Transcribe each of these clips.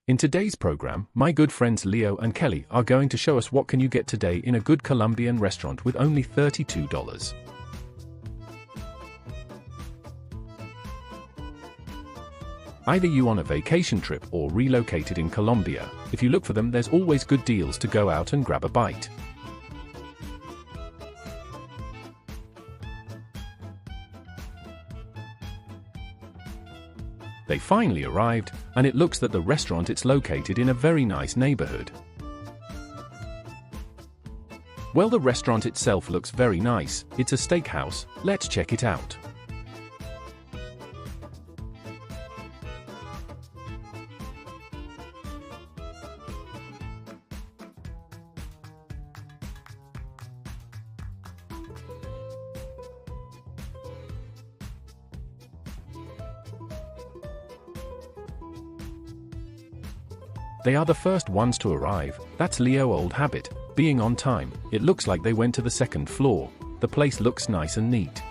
In today's program, my good friends Leo and Kelly are going to show us what can you get today in a good Colombian restaurant with only $32. Either you on a vacation trip or relocated in Colombia, if you look for them, there's always good deals to go out and grab a bite. They finally arrived, and it looks that the restaurant it's located in a very nice neighborhood. Well, the restaurant itself looks very nice. It's a steakhouse. Let's check it out. They are the first ones to arrive. That's Leo old habit, being on time. It looks like they went to the second floor. The place looks nice and neat.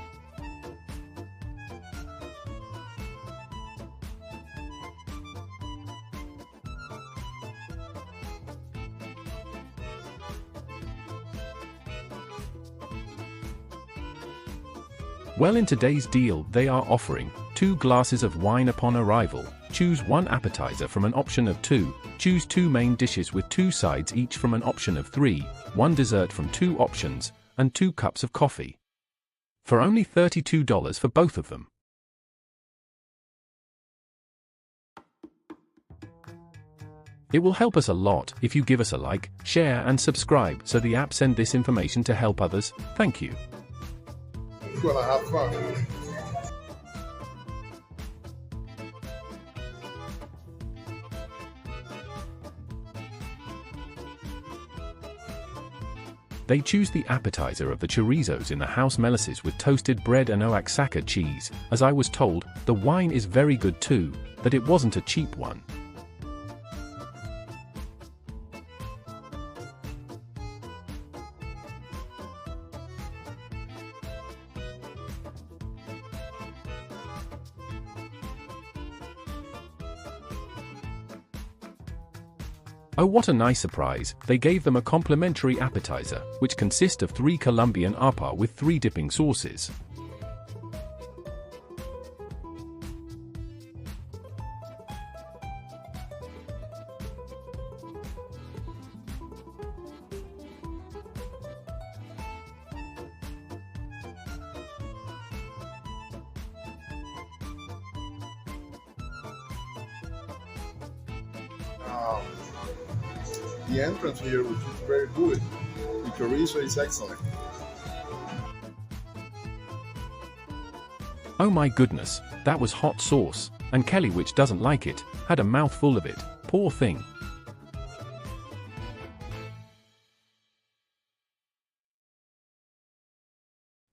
Well, in today's deal, they are offering 2 glasses of wine upon arrival. Choose 1 appetizer from an option of 2. Choose 2 main dishes with 2 sides each from an option of 3, 1 dessert from 2 options, and 2 cups of coffee. For only $32 for both of them. It will help us a lot if you give us a like, share and subscribe so the app send this information to help others. Thank you. Well, I have fun. They choose the appetizer of the chorizos in the house melisses with toasted bread and Oaxaca cheese. As I was told, the wine is very good too, that it wasn't a cheap one. Oh, what a nice surprise, they gave them a complimentary appetizer, which consists of 3 Colombian arepa with 3 dipping sauces. The entrance here, which is very good. The chorizo is excellent. Oh my goodness, that was hot sauce, and Kelly, which doesn't like it, had a mouthful of it. Poor thing.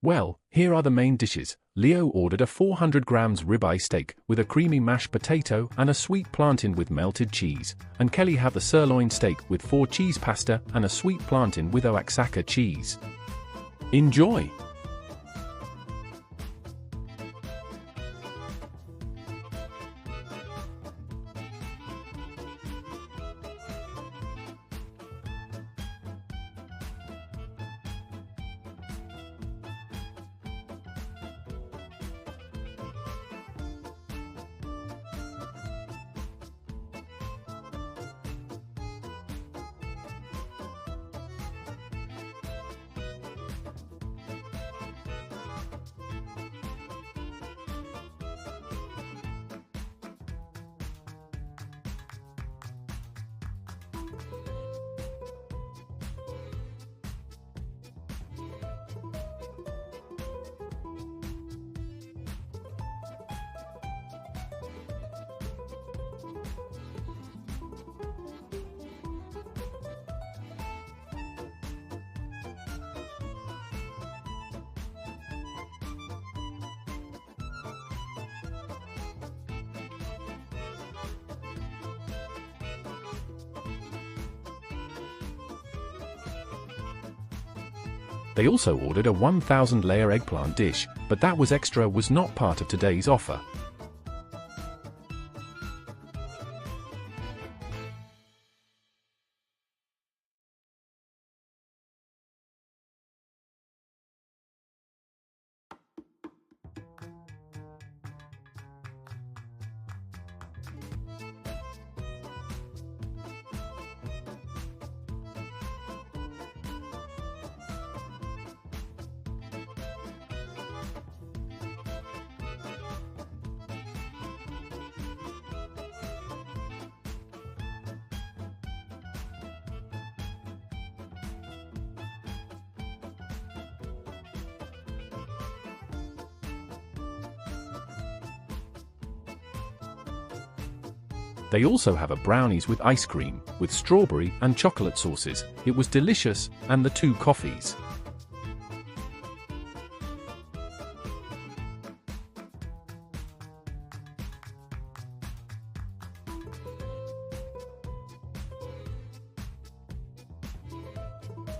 Well, here are the main dishes. Leo ordered a 400 grams ribeye steak with a creamy mashed potato and a sweet plantain with melted cheese, and Kelly had the sirloin steak with 4 cheese pasta and a sweet plantain with Oaxaca cheese. Enjoy! They also ordered a 1,000-layer eggplant dish, but that was extra, was not part of today's offer. They also have a brownies with ice cream, with strawberry and chocolate sauces. It was delicious, and the 2 coffees.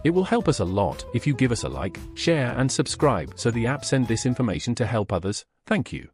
It will help us a lot if you give us a like, share and subscribe so the app send this information to help others. Thank you.